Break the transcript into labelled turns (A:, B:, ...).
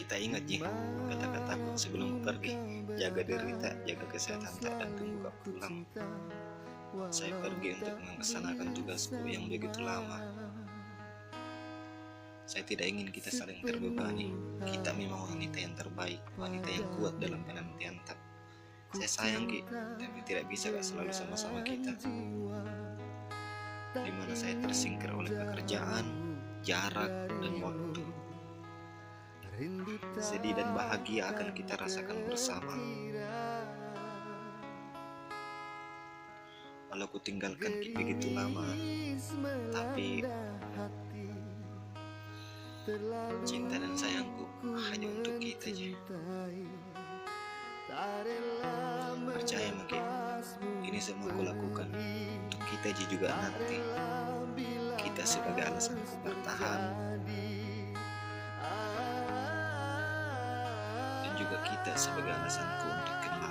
A: Kita ingat Ji, kata-kataku sebelum ku pergi. Jaga diri tak, jaga kesehatan tak, dan tunggu kau pulang. Saya pergi untuk melaksanakan tugasku yang begitu lama. Saya tidak ingin kita saling terbebani. Kita memang wanita yang terbaik, wanita yang kuat dalam penantian tak. Saya sayang Ki, tapi tidak bisa gak selalu sama-sama kita. Di mana saya tersingkir oleh pekerjaan, jarak, dan waktu. Sedih dan bahagia akan kita rasakan bersama. Walau ku tinggalkan Ki begitu lama, tapi cinta dan sayangku hanya untuk kita aja. Percaya Maki, ini semua aku lakukan untuk kita aja juga nanti. Kita sebagai alasanku bertahan, dan juga kita sebagai alasanku untuk kembali.